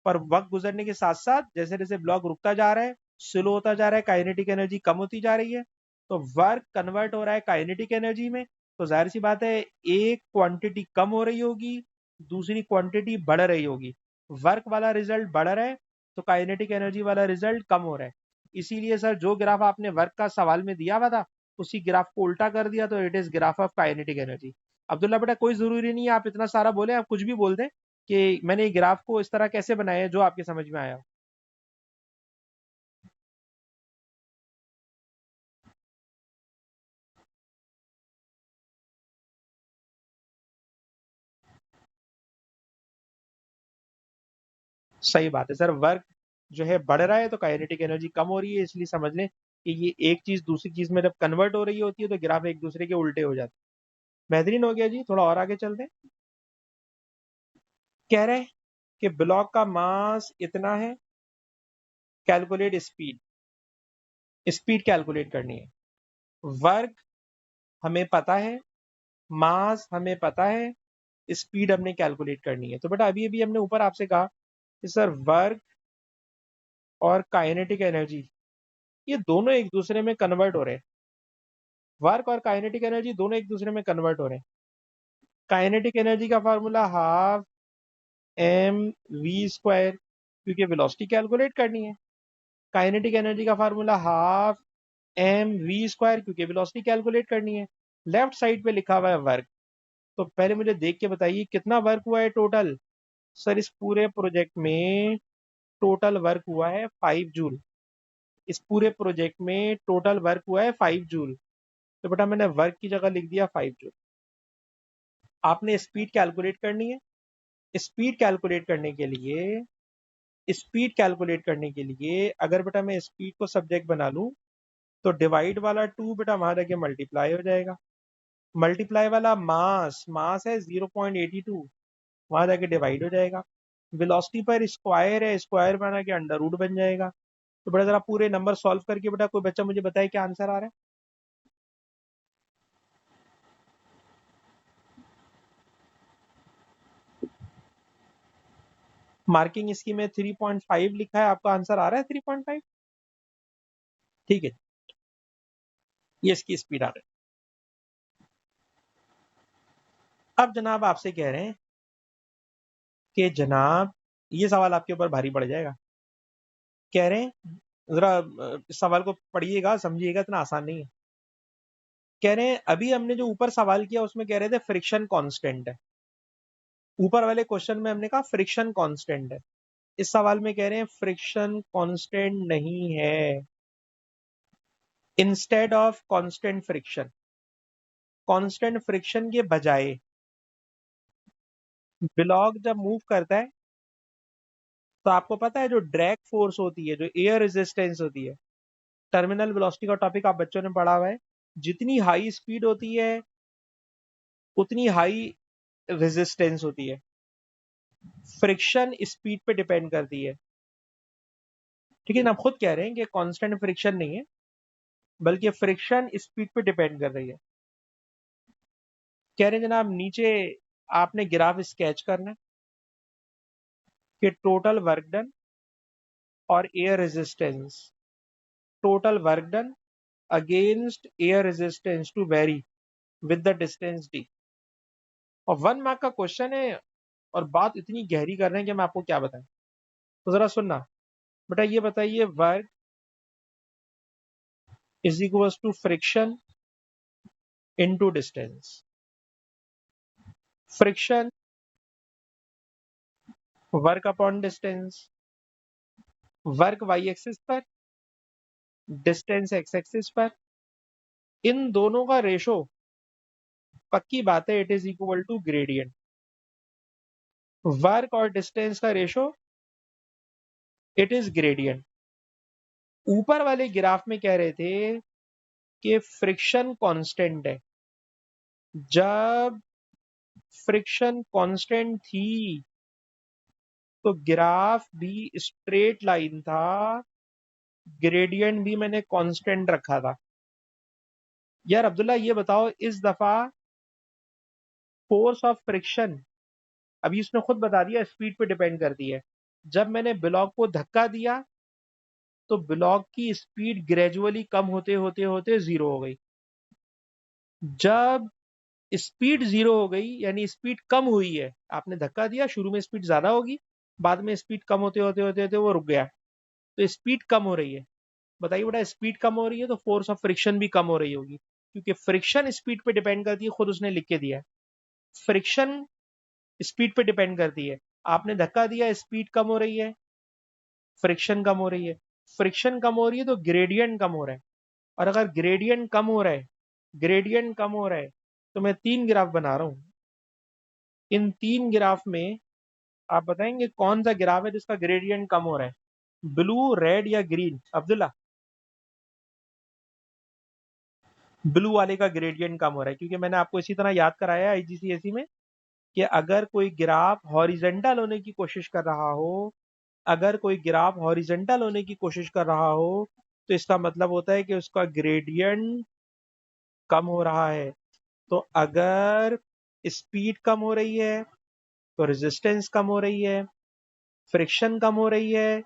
पर वक्त गुजरने के साथ साथ जैसे जैसे ब्लॉक रुकता जा रहा है, स्लो होता जा रहा है, काइनेटिक एनर्जी कम होती जा रही है, तो वर्क कन्वर्ट हो रहा है काइनेटिक एनर्जी में। तो जाहिर सी बात है एक क्वांटिटी कम हो रही होगी, दूसरी क्वांटिटी बढ़ रही होगी, वर्क वाला रिजल्ट बढ़ रहा है तो काइनेटिक एनर्जी वाला रिजल्ट कम हो रहा है। इसीलिए सर जो ग्राफ आपने वर्क का सवाल में दिया हुआ था उसी ग्राफ को उल्टा कर दिया, तो it is graph of kinetic energy. Abdullah बेटा कोई जरूरी नहीं है आप इतना सारा बोले, आप कुछ भी बोल दें कि मैंने ये ग्राफ को इस तरह कैसे बनाया है जो आपके समझ में आया हो। सही बात है सर, वर्क जो है बढ़ रहा है तो काइनेटिक एनर्जी कम हो रही है, इसलिए समझ लें कि ये एक चीज दूसरी चीज में जब कन्वर्ट हो रही होती है तो ग्राफ एक दूसरे के उल्टे हो जाते हैं। बेहतरीन हो गया जी, थोड़ा और आगे चलते हैं। कह रहे हैं कि ब्लॉक का मास इतना है, कैलकुलेट स्पीड, स्पीड कैलकुलेट करनी है। वर्क हमें पता है, मास हमें पता है, स्पीड हमने कैलकुलेट करनी है। तो बेटा अभी अभी हमने ऊपर आपसे कहा कि सर वर्क और काइनेटिक एनर्जी ये दोनों एक दूसरे में कन्वर्ट हो रहे हैं। वर्क और काइनेटिक एनर्जी दोनों एक दूसरे में कन्वर्ट हो रहे हैं। काइनेटिक एनर्जी का formula half M V square, क्योंकि वेलोसिटी कैलकुलेट करनी है। काइनेटिक एनर्जी का formula half M V square, क्योंकि वेलोसिटी कैलकुलेट करनी है। लेफ्ट साइड पे लिखा हुआ है वर्क। तो पहले मुझे देख के बताइए कितना वर्क हुआ है टोटल। सर इस पूरे प्रोजेक्ट में टोटल वर्क हुआ है 5 जूल। इस पूरे प्रोजेक्ट में टोटल वर्क हुआ है 5 जूल। तो बेटा मैंने वर्क की जगह लिख दिया 5 जूल। आपने स्पीड कैलकुलेट करनी है। स्पीड कैलकुलेट करने के लिए अगर बेटा मैं स्पीड को सब्जेक्ट बना लूं तो डिवाइड वाला 2 बेटा वहां जाके मल्टीप्लाई हो जाएगा। मल्टीप्लाई वाला मास मास है 0.82, वहां जाके डिवाइड हो जाएगा। वेलोसिटी पर स्क्वायर है, स्क्वायर बना के अंडर रूट बन जाएगा। तो बेटा जरा पूरे नंबर सॉल्व करके बेटा कोई बच्चा मुझे बताए क्या आंसर आ रहा है। मार्किंग इसकी में 3.5 लिखा है, आपका आंसर आ रहा है 3.5। ठीक है, ये इसकी स्पीड आ रही है। अब जनाब आपसे कह रहे हैं कि जनाब ये सवाल आपके ऊपर भारी पड़ जाएगा। कह रहे हैं जरा इस सवाल को पढ़िएगा, समझिएगा, इतना आसान नहीं है। कह रहे हैं अभी हमने जो ऊपर सवाल किया उसमें कह रहे थे फ्रिक्शन कांस्टेंट है। ऊपर वाले क्वेश्चन में हमने कहा फ्रिक्शन कांस्टेंट है। इस सवाल में कह रहे हैं फ्रिक्शन कांस्टेंट नहीं है। Instead of constant friction, constant friction के बजाय ब्लॉक जब मूव करता है तो आपको पता है जो ड्रैग फोर्स होती है, जो एयर रेजिस्टेंस होती है, टर्मिनल वेलोसिटी का टॉपिक आप बच्चों ने पढ़ा हुआ है। जितनी हाई स्पीड होती है उतनी हाई रेजिस्टेंस होती है। फ्रिक्शन स्पीड पे डिपेंड करती है। ठीक है ना, आप खुद कह रहे हैं कि कांस्टेंट फ्रिक्शन नहीं है बल्कि फ्रिक्शन स्पीड पे डिपेंड कर रही है। कह रहे हैं जनाब नीचे आपने ग्राफ स्केच करना है कि टोटल वर्क डन और air resistance, total work done against air resistance to vary with the distance D. और 1 मार्क का क्वेश्चन है और बात इतनी गहरी कर रहे हैं कि मैं आपको क्या बताऊं। तो जरा सुनना बेटा, ये बताइए work is equals to friction into distance. Friction work upon distance, work Y axis पर, डिस्टेंस एक्स एक्सिस पर। इन दोनों का रेशो पक्की बात है it is equal to gradient. Work और डिस्टेंस का रेशो इट इज ग्रेडियंट। ऊपर वाले ग्राफ में कह रहे थे कि फ्रिक्शन कांस्टेंट है। जब फ्रिक्शन कांस्टेंट थी तो ग्राफ भी स्ट्रेट लाइन था, ग्रेडियंट भी मैंने कांस्टेंट रखा था। यार अब्दुल्ला ये बताओ इस दफा फोर्स ऑफ फ्रिक्शन, अभी इसने खुद बता दिया स्पीड पे डिपेंड करती है। जब मैंने ब्लॉक को धक्का दिया तो ब्लॉक की स्पीड ग्रेजुअली कम होते होते होते जीरो हो गई। जब स्पीड जीरो हो गई यानी स्पीड कम हुई है, आपने धक्का दिया, शुरू में स्पीड ज्यादा होगी, बाद में स्पीड कम होते होते होते होते वो रुक गया, तो स्पीड कम हो रही है। बताइए बेटा स्पीड कम हो रही है तो फोर्स ऑफ फ्रिक्शन भी कम हो रही होगी, क्योंकि फ्रिक्शन स्पीड पे डिपेंड करती है, खुद उसने लिख के दिया है। फ्रिक्शन स्पीड पे डिपेंड करती है। आपने धक्का दिया, स्पीड कम हो रही है, फ्रिक्शन कम हो रही है। फ्रिक्शन कम हो रही है तो ग्रेडियंट कम हो रहा है। और अगर ग्रेडियंट कम हो रहा है, ग्रेडियंट कम हो रहा है, तो मैं 3 ग्राफ बना रहा हूं। इन 3 ग्राफ में आप बताएंगे कौन सा ग्राफ है जिसका ग्रेडियंट कम हो रहा है, ब्लू, रेड या ग्रीन। अब्दुल्ला ब्लू वाले का ग्रेडियंट कम हो रहा है, क्योंकि मैंने आपको इसी तरह याद कराया है आईजीसीएसई में कि अगर कोई ग्राफ हॉरिजेंटल होने की कोशिश कर रहा हो, अगर कोई ग्राफ हॉरिजेंटल होने की कोशिश कर रहा हो तो इसका मतलब होता है कि उसका ग्रेडियंट कम हो रहा है। तो अगर स्पीड कम हो रही है तो रेजिस्टेंस कम हो रही है, फ्रिक्शन कम हो रही है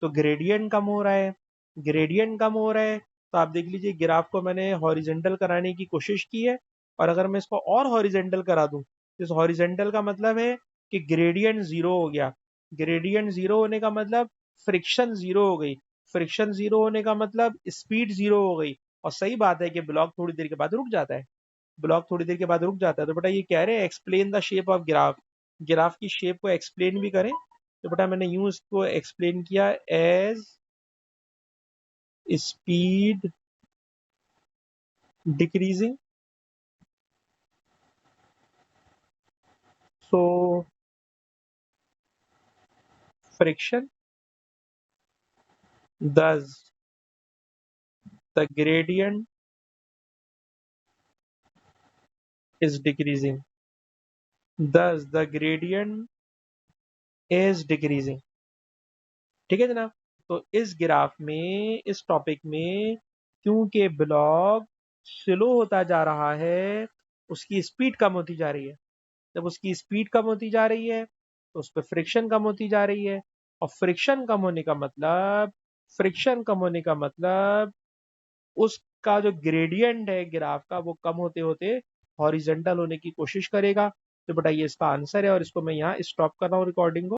तो ग्रेडियंट कम हो रहा है, ग्रेडियंट कम हो रहा है तो आप देख लीजिए ग्राफ को मैंने हॉरिजेंटल कराने की कोशिश की है, और अगर मैं इसको और हॉरिजेंटल करा दूं, इस हॉरिजेंटल का मतलब है कि ग्रेडियंट जीरो हो गया, ग्रेडियंट जीरो होने का मतलब फ्रिक्शन जीरो हो गई, फ्रिक्शन जीरो होने का मतलब स्पीड जीरो हो गई। और सही बात है कि ब्लॉक थोड़ी देर के बाद रुक जाता है, ब्लॉक थोड़ी देर के बाद रुक जाता है। तो बेटा ये कह रहे हैं explain the shape of graph, graph की शेप को एक्सप्लेन भी करें। तो बेटा मैंने यूं इसको एक्सप्लेन किया as speed decreasing, so friction, thus the gradient is decreasing, thus the gradient is decreasing। ठीक है जनाब। तो इस ग्राफ में, इस टॉपिक में, क्योंकि ब्लॉक स्लो होता जा रहा है, उसकी स्पीड कम होती जा रही है, जब उसकी स्पीड कम होती जा रही है तो उस पर फ्रिक्शन कम होती जा रही है, और फ्रिक्शन कम होने का मतलब, फ्रिक्शन कम होने का मतलब उसका जो ग्रेडियंट है ग्राफ का वो कम होते होते हॉरिजेंटल होने की कोशिश करेगा। तो बेटा ये इसका आंसर है, और इसको मैं यहाँ स्टॉप कर रहा हूँ रिकॉर्डिंग को।